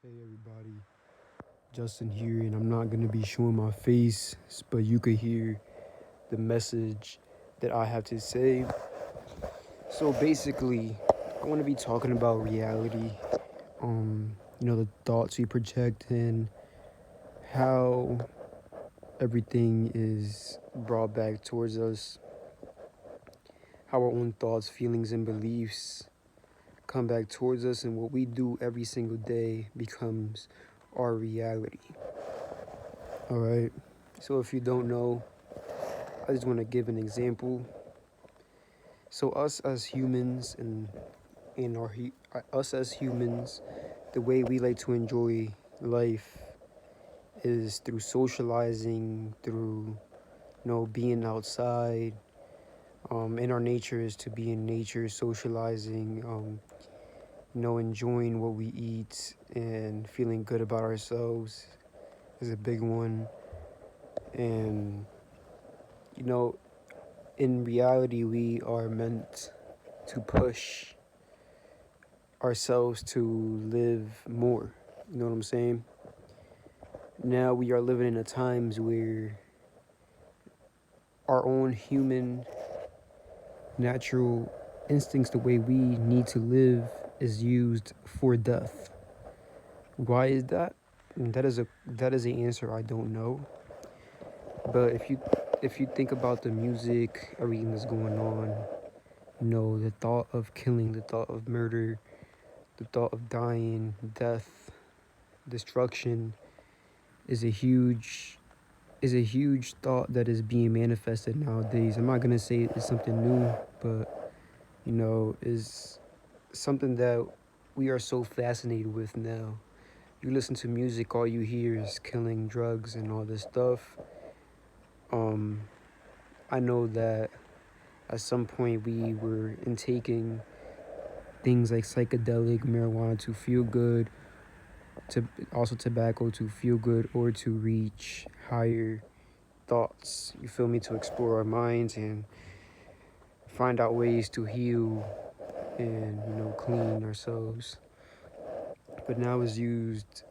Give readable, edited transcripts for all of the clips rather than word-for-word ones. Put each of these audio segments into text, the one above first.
Hey everybody, Justin here, and I'm not gonna be showing my face, but you could hear the message that I have to say. So basically, I want to be talking about reality. The thoughts we project and how everything is brought back towards us, how our own thoughts, feelings, and beliefs come back towards us, and what we do every single day becomes our reality. All right. So if you don't know, I just want to give an example. So us as humans and us as humans, the way we like to enjoy life is through socializing, through being outside. In our nature is to be in nature, socializing, enjoying what we eat and feeling good about ourselves is a big one. And you know, in reality, we are meant to push ourselves to live more. You know what I'm saying? Now we are living in a times where our own human natural instincts, the way we need to live, is used for death. Why is that? And that is an answer I don't know. But if you think about the music, everything that's going on, the thought of killing, the thought of murder, the thought of dying, death, destruction is a huge thought that is being manifested nowadays. I'm not gonna say it's something new, but is something that we are so fascinated with now. You listen to music, all you hear is killing, drugs, and all this stuff. Um, I know that at some point we were intaking things like psychedelic marijuana to feel good, to also tobacco to feel good, or to reach higher thoughts. You feel me? To explore our minds and find out ways to heal and clean ourselves. But now is used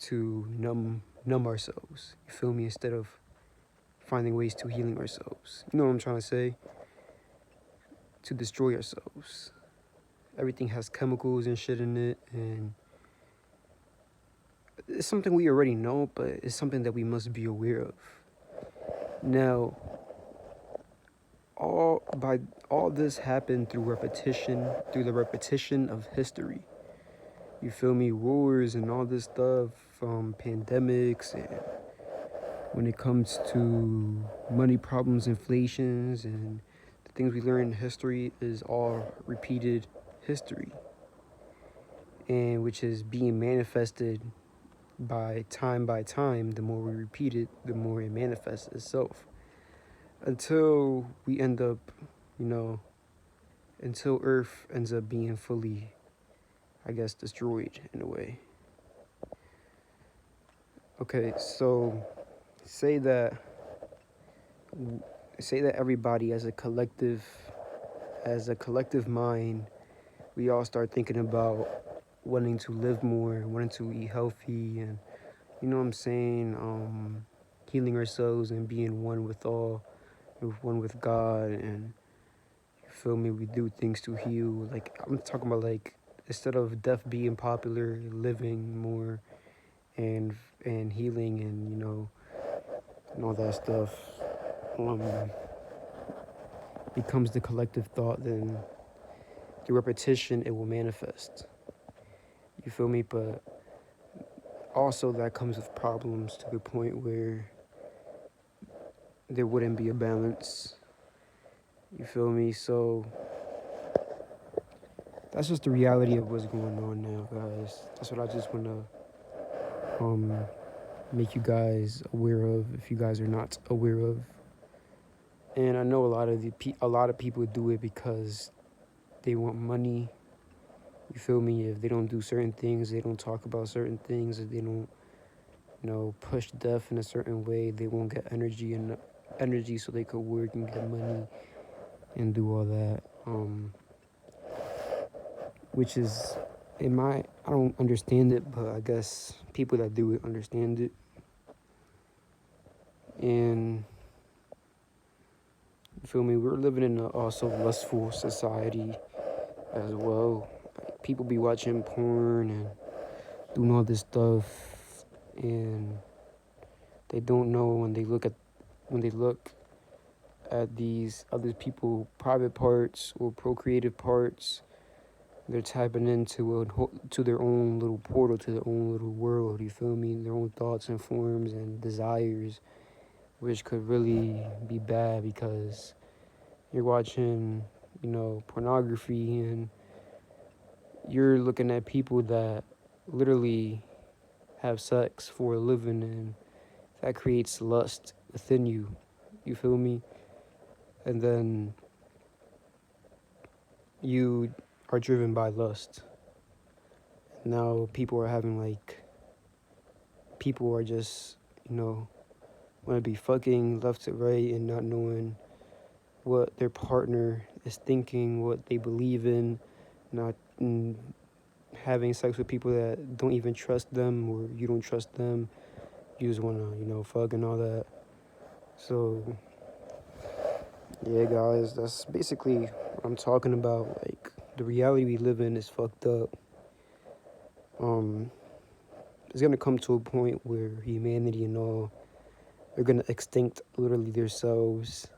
to numb ourselves. You feel me? Instead of finding ways to healing ourselves. You know what I'm trying to say? To destroy ourselves. Everything has chemicals and shit in it, and it's something we already know, but it's something that we must be aware of. Now, all this happened through repetition, through the repetition of history. You feel me? Wars and all this stuff, pandemics, and when it comes to money problems, inflations, and the things we learn in history is all repeated history, and which is being manifested by time. The more we repeat it, the more it manifests itself, until we end up, you know, until Earth ends up being fully, I guess, destroyed in a way. Okay, so say that everybody as a collective mind, we all start thinking about wanting to live more, wanting to eat healthy, and you know what I'm saying, healing ourselves and being one with all, one with God, and you feel me? We do things to heal. Like I'm talking about, like instead of death being popular, living more and healing and and all that stuff um, becomes the collective thought. Then through repetition, it will manifest. You feel me? But also that comes with problems to the point where there wouldn't be a balance. You feel me? So that's just the reality of what's going on now, guys. That's what I just want to um, make you guys aware of, if you guys are not aware of. And I know a lot of people do it because they want money. You feel me? If they don't do certain things, they don't talk about certain things, if they don't, push death in a certain way, they won't get energy so they could work and get money and do all that. Which is I don't understand it, but I guess people that do it understand it. And you feel me? We're living in a also lustful society as well. Like, people be watching porn and doing all this stuff, and they don't know when they look at these other people private parts or procreative parts. They're tapping into to their own little portal, to their own little world. You feel me? Their own thoughts and forms and desires, which could really be bad because you're watching, pornography, and you're looking at people that literally have sex for a living, and that creates lust within you. You feel me? And then you are driven by lust. Now people are just, want to be fucking left to right and not knowing what their partner is thinking, what they believe in, not having sex with people that don't even trust them or you don't trust them. You just want to, fuck and all that. So, yeah, guys, that's basically what I'm talking about. Like, the reality we live in is fucked up. It's gonna come to a point where humanity and all are gonna extinct literally themselves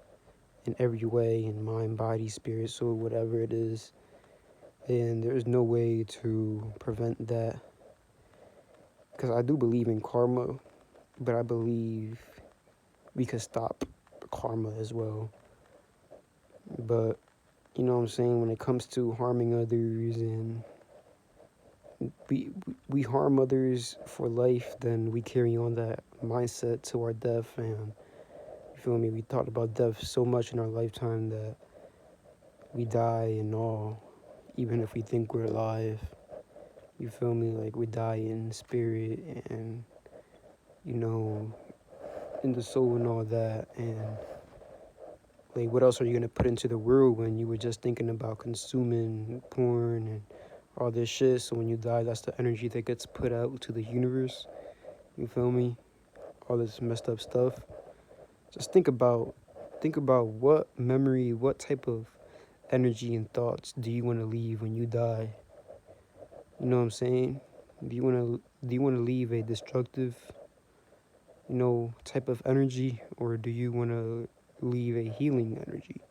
in every way, in mind, body, spirit, soul, whatever it is. And there's no way to prevent that. Because I do believe in karma, but I believe we could stop karma as well. But, you know what I'm saying, when it comes to harming others and we harm others for life, then we carry on that mindset to our death. And you feel me? We thought about death so much in our lifetime that we die and all, even if we think we're alive. You feel me? Like, we die in spirit and, in the soul and all that. And, like, what else are you going to put into the world when you were just thinking about consuming porn and all this shit? So when you die, that's the energy that gets put out to the universe. You feel me? All this messed up stuff. Just think about what memory, what type of energy and thoughts do you want to leave when you die? You know what I'm saying? Do you want to leave a destructive, type of energy, or do you want to leave a healing energy?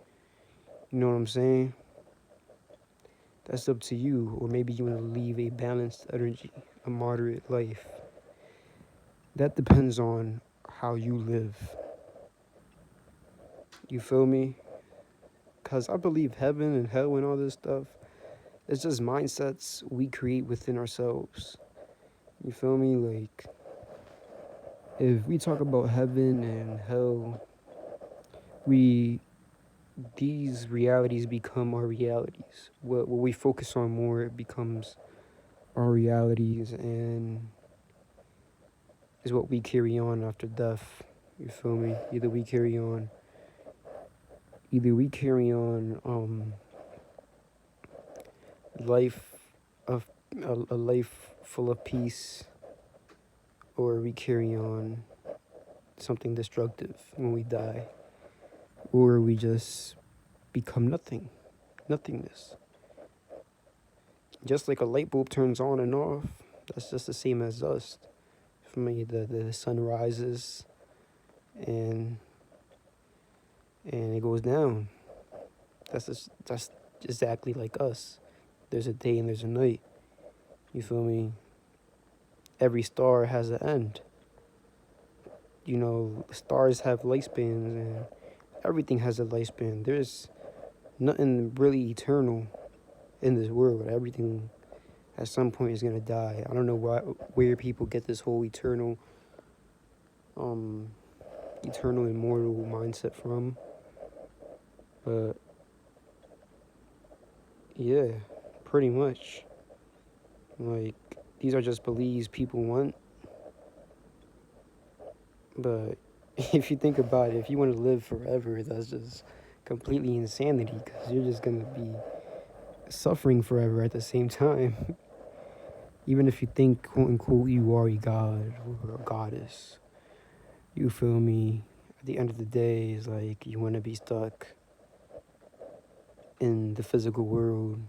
You know what I'm saying? That's up to you. Or maybe you want to leave a balanced energy, a moderate life. That depends on how you live. You feel me? Because I believe heaven and hell and all this stuff, it's just mindsets we create within ourselves. You feel me? Like, if we talk about heaven and hell, we these realities become our realities. What we focus on more, it becomes our realities, and is what we carry on after death. You feel me? Either we carry on life of a life full of peace, or we carry on something destructive when we die, or we just become nothingness. Just like a light bulb turns on and off, that's just the same as us. For me, the sun rises and it goes down. That's exactly like us. There's a day and there's a night. You feel me? Every star has an end. Stars have lifespans, and everything has a lifespan. There's nothing really eternal in this world. Everything at some point is gonna die. I don't know where people get this whole eternal immortal mindset from, but yeah, pretty much. Like, these are just beliefs people want, but if you think about it, if you want to live forever, that's just completely insanity, because you're just gonna be suffering forever at the same time. Even if you think, quote unquote, you are a god or a goddess, you feel me? At the end of the day, it's like you want to be stuck in the physical world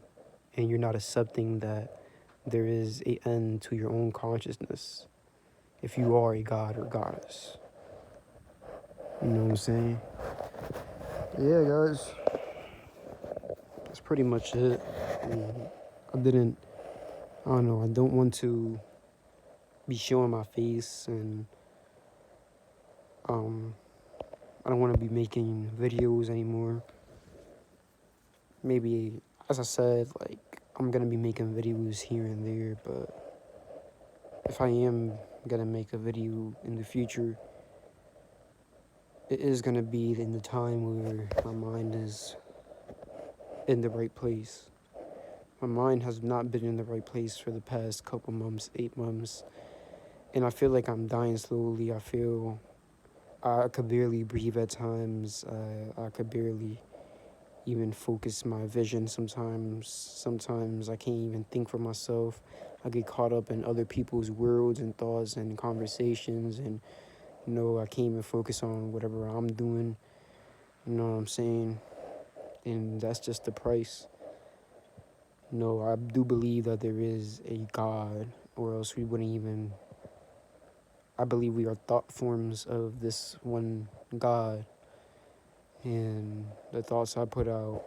and you're not accepting that there is a end to your own consciousness if you are a god or goddess. You know what I'm saying? Yeah, guys, that's pretty much it. I didn't, I don't know, I don't want to be showing my face, and um, I don't want to be making videos anymore. Maybe, as I said, like, I'm gonna be making videos here and there, but if I am gonna make a video in the future, it is gonna be in the time where my mind is in the right place. My mind has not been in the right place for the past couple months, 8 months, and I feel like I'm dying slowly. I feel I could barely breathe at times. I could barely even focus my vision sometimes. Sometimes I can't even think for myself. I get caught up in other people's worlds and thoughts and conversations, and I can't even focus on whatever I'm doing. You know what I'm saying? And that's just the price. I do believe that there is a God, or else we wouldn't even. I believe we are thought forms of this one God, and the thoughts I put out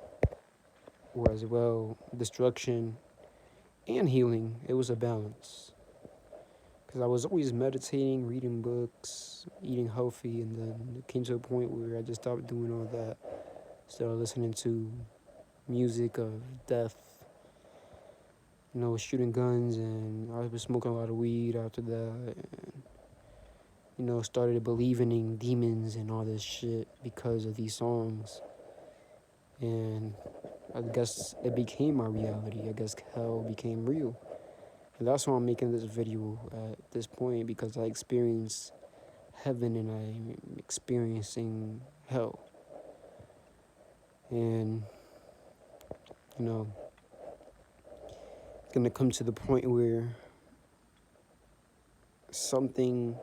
were as well destruction and healing. It was a balance. Because I was always meditating, reading books, eating healthy, and then it came to a point where I just stopped doing all that. Started listening to music of death, shooting guns, and I was smoking a lot of weed after that. And, started believing in demons and all this shit because of these songs. And I guess it became my reality. I guess hell became real. And that's why I'm making this video at this point, because I experienced heaven and I'm experiencing hell. And, it's going to come to the point where something,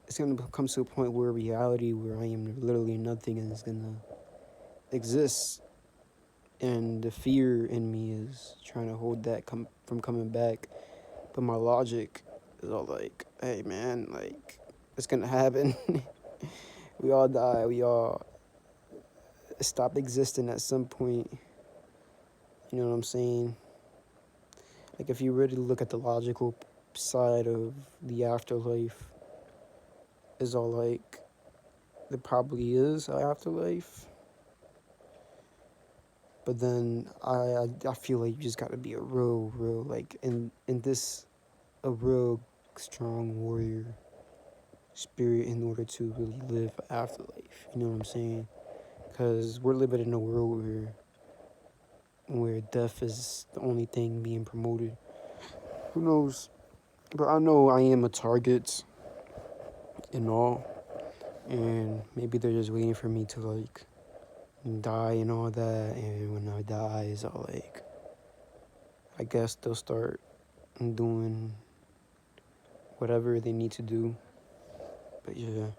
it's going to come to a point where reality, where I am literally nothing, is going to exist. And the fear in me is trying to hold that from coming back. But my logic is all like, hey, man, like, it's going to happen. We all die. We all stop existing at some point. You know what I'm saying? Like, if you really look at the logical side of the afterlife, is all like, there probably is an afterlife. But then I feel like you just gotta be a real, like, in this, a real strong warrior spirit in order to really live afterlife. You know what I'm saying? Because we're living in a world where death is the only thing being promoted. Who knows? But I know I am a target and all, and maybe they're just waiting for me to, like, die and all that. And when I die, it's all like, I guess they'll start doing whatever they need to do. But yeah.